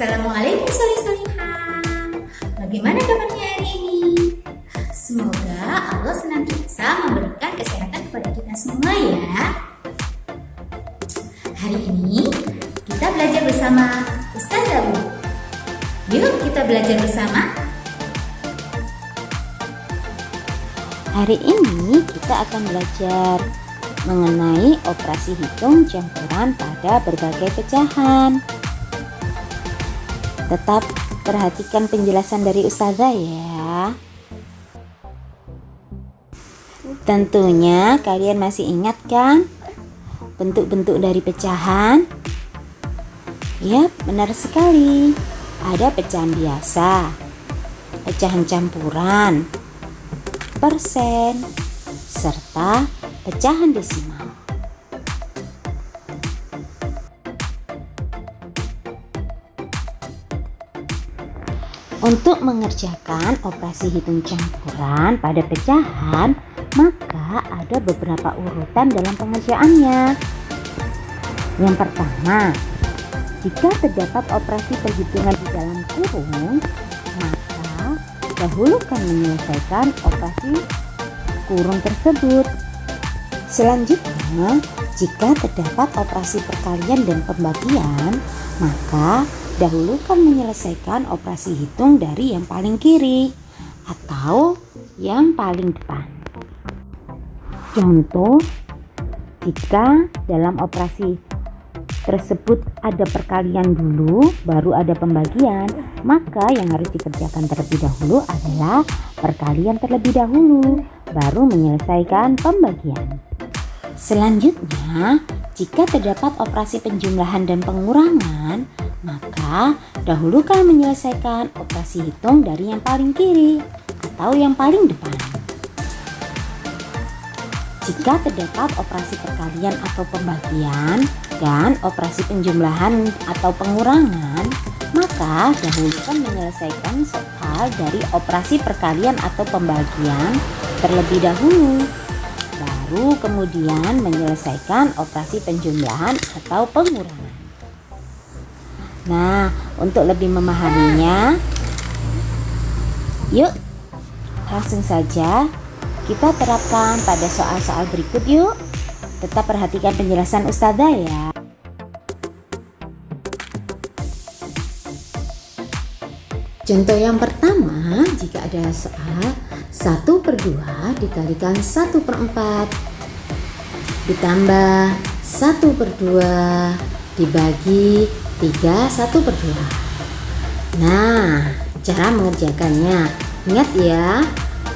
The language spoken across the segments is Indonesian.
Assalamualaikum soleh-solehah. Bagaimana kabarnya hari ini? Semoga Allah senantiasa memberikan kesehatan kepada kita semua ya. Hari ini kita belajar bersama Ustazah Wu. Yuk kita belajar bersama. Hari ini kita akan belajar mengenai operasi hitung campuran pada berbagai pecahan. Tetap perhatikan penjelasan dari Ustazah ya. Tentunya kalian masih ingat kan bentuk-bentuk dari pecahan? Yap, benar sekali. Ada pecahan biasa, pecahan campuran, persen, serta pecahan desimal. Untuk mengerjakan operasi hitung campuran pada pecahan, maka ada beberapa urutan dalam pengerjaannya. Yang pertama, jika terdapat operasi perhitungan di dalam kurung, maka dahulukan menyelesaikan operasi kurung tersebut. Selanjutnya, jika terdapat operasi perkalian dan pembagian, maka dahulukan menyelesaikan operasi hitung dari yang paling kiri atau yang paling depan. Contoh, jika dalam operasi tersebut ada perkalian dulu, baru ada pembagian, maka yang harus dikerjakan terlebih dahulu adalah perkalian terlebih dahulu, baru menyelesaikan pembagian. Selanjutnya, jika terdapat operasi penjumlahan dan pengurangan, maka dahulukan menyelesaikan operasi hitung dari yang paling kiri atau yang paling depan. Jika terdapat operasi perkalian atau pembagian dan operasi penjumlahan atau pengurangan, maka dahulukan menyelesaikan soal dari operasi perkalian atau pembagian terlebih dahulu, baru kemudian menyelesaikan operasi penjumlahan atau pengurangan. Nah, untuk lebih memahaminya, yuk langsung saja kita terapkan pada soal-soal berikut yuk. Tetap perhatikan penjelasan Ustazah ya. Contoh yang pertama, jika ada soal 1/2 dikalikan 1/4 ditambah 1/2 dibagi 3 1/2. Nah, cara mengerjakannya, ingat ya,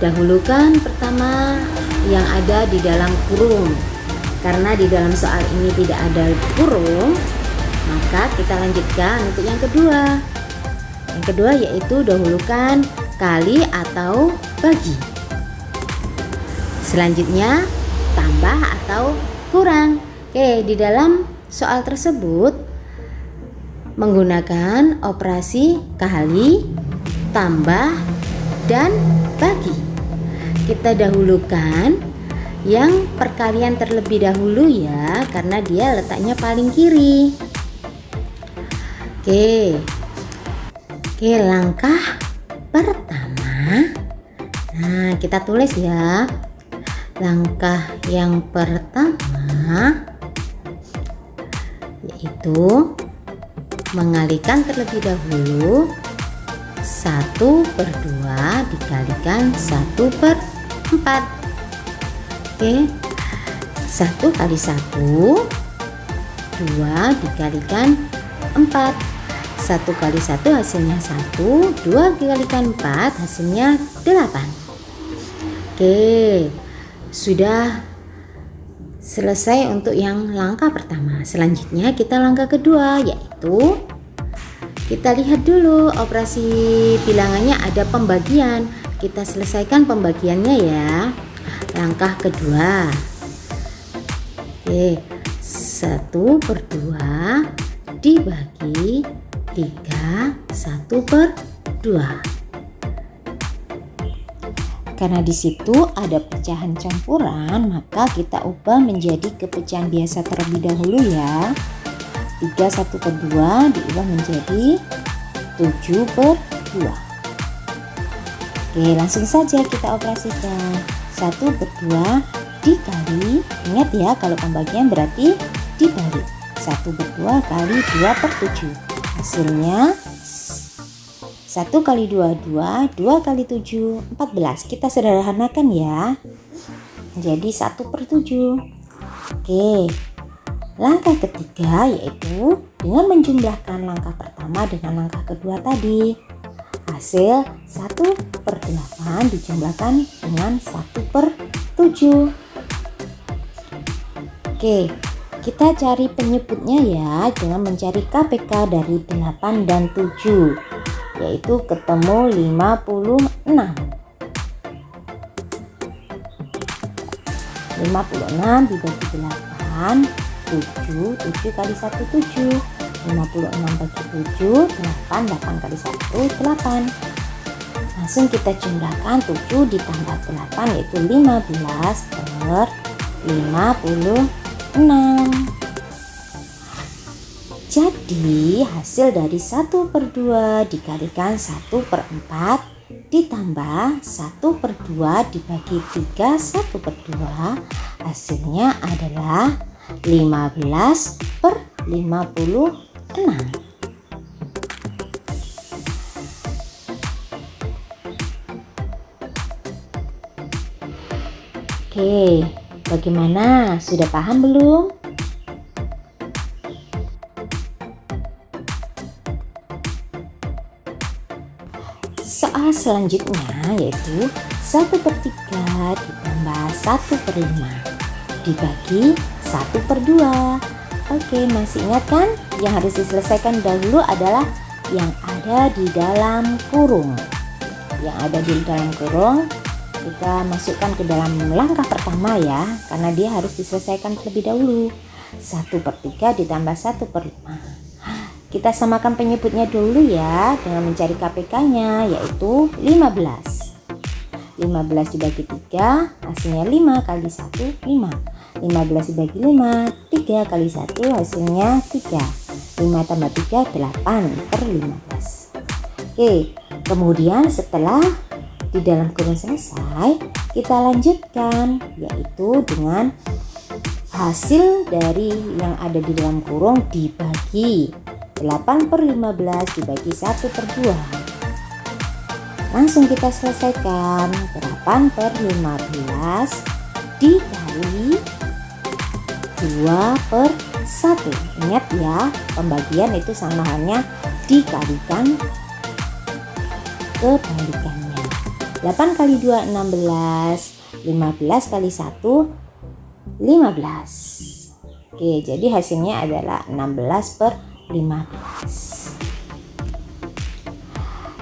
dahulukan pertama yang ada di dalam kurung. Karena di dalam soal ini tidak ada kurung, maka kita lanjutkan untuk yang kedua. Yang kedua yaitu dahulukan kali atau bagi. Selanjutnya tambah atau kurang. Oke, di dalam soal tersebut menggunakan operasi kali, tambah, dan bagi. Kita dahulukan yang perkalian terlebih dahulu ya, karena dia letaknya paling kiri. Oke, langkah pertama. Nah, kita tulis ya. Langkah yang pertama yaitu mengalihkan terlebih dahulu 1/2 dikalikan 1/4. Oke, 1 kali 1 2 dikalikan 4. 1 kali 1 hasilnya 1, 2 dikalikan 4 hasilnya 8. Oke, sudah selesai untuk yang langkah pertama. Selanjutnya kita langkah kedua, yaitu kita lihat dulu operasi bilangannya ada pembagian. Kita selesaikan pembagiannya ya. Langkah kedua. Oke, 1/2 dibagi 3 1/2. Karena di situ ada pecahan campuran, maka kita ubah menjadi ke pecahan biasa terlebih dahulu ya. 3 1/2 diubah menjadi 7 per 2. Oke, langsung saja kita operasikan. 1 per 2 dikali, ingat ya kalau pembagian berarti dibalik. 1 per 2 kali 2 per 7. Hasilnya 1 kali 2, 2, 2 kali 7, 14. Kita sederhanakan ya. Jadi 1 per 7. Oke. Langkah ketiga yaitu dengan menjumlahkan langkah pertama dengan langkah kedua tadi. Hasil 1 per 8 dijumlahkan dengan 1 per 7. Oke, kita cari penyebutnya ya dengan mencari KPK dari 8 dan 7, yaitu ketemu 56. 56 dibagi 8, 7, 7 kali 1, 7. 56 bagi 7, 8, 8 kali 1, 8. Langsung kita jumlahkan 7 ditambah 8 yaitu 15 per 56. Jadi hasil dari 1 per 2 dikalikan 1 per 4 ditambah 1 per 2 dibagi 3 1 per 2, hasilnya adalah 15 per 56. Oke, bagaimana? Sudah paham belum? Soal selanjutnya yaitu 1 per 3 ditambah 1 per 5 dibagi 1 per 2. Oke, masih ingat kan? Yang harus diselesaikan dahulu adalah yang ada di dalam kurung. Yang ada di dalam kurung kita masukkan ke dalam langkah pertama ya, karena dia harus diselesaikan terlebih dahulu. 1 per 3 ditambah 1 per 5. Kita samakan penyebutnya dulu ya dengan mencari KPK-nya yaitu 15. 15 dibagi 3 hasilnya 5 kali 1, 5. 15 dibagi 5, 3 kali 1 hasilnya 3. 5 tambah 3, 8 per 15. Oke, kemudian setelah di dalam kurung selesai, kita lanjutkan yaitu dengan hasil dari yang ada di dalam kurung dibagi 8 per 15 dibagi 1 per 2. Langsung kita selesaikan. 8 per 15 dikali 2 per 1. Ingat ya, pembagian itu sama halnya dikalikan kebalikannya. 8 kali 2 16, 15 kali 1 15. Oke, jadi hasilnya adalah 16 per 15.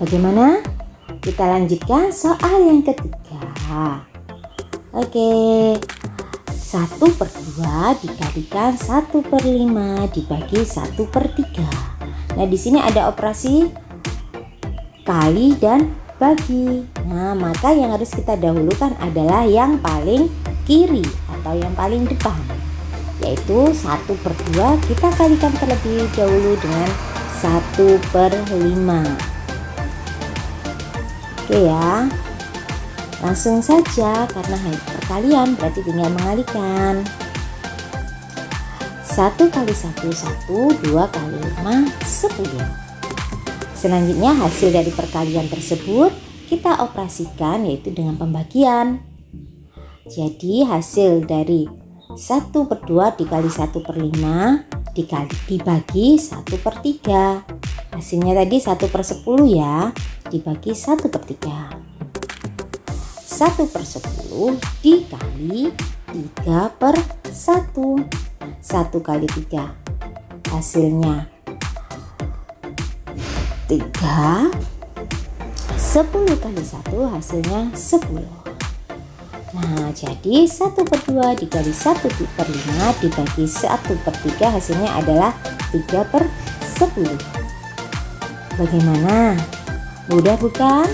Bagaimana? Kita lanjutkan soal yang ketiga. Oke, 1 per 2 dikalikan 1 per 5 dibagi 1 per 3. Nah, di sini ada operasi kali dan bagi. Nah, maka yang harus kita dahulukan adalah yang paling kiri atau yang paling depan, yaitu 1 per 2 kita kalikan terlebih dahulu dengan 1 per 5. Oke ya, langsung saja karena perkalian berarti tinggal mengalihkan. 1 kali 1, 1, 2 kali 5, 10. Selanjutnya hasil dari perkalian tersebut kita operasikan yaitu dengan pembagian. Jadi hasil dari 1 per 2 dikali 1 per 5 dibagi 1 per 3. Hasilnya tadi 1 per 10 ya, dibagi 1 per 3. 1 per 10 dikali 3 per 1. 1 kali 3 hasilnya 3. 10 kali 1 hasilnya 10. Nah, jadi 1 per 2 dikali 1 per 5 dibagi 1 per 3 hasilnya adalah 3 per 10. Bagaimana? Mudah bukan?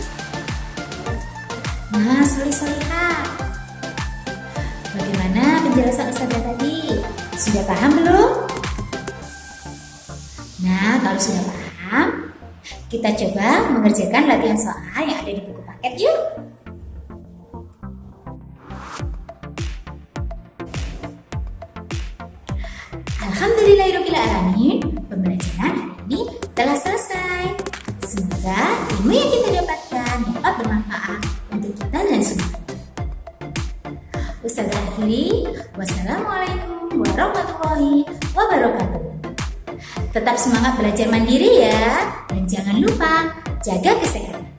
Nah, solih-solihah. Bagaimana penjelasan Ustazah tadi? Sudah paham belum? Nah, kalau sudah paham, Kita coba mengerjakan latihan soal yang ada di buku paket yuk. Alhamdulillahirrahmanirrahim, pembelajaran hari ini telah selesai. Semoga ilmu yang kita dapatkan dapat bermanfaat untuk kita dan semua. Ustazah akhiri, wassalamualaikum warahmatullahi wabarakatuh. Tetap semangat belajar mandiri ya, dan jangan lupa jaga kesehatan.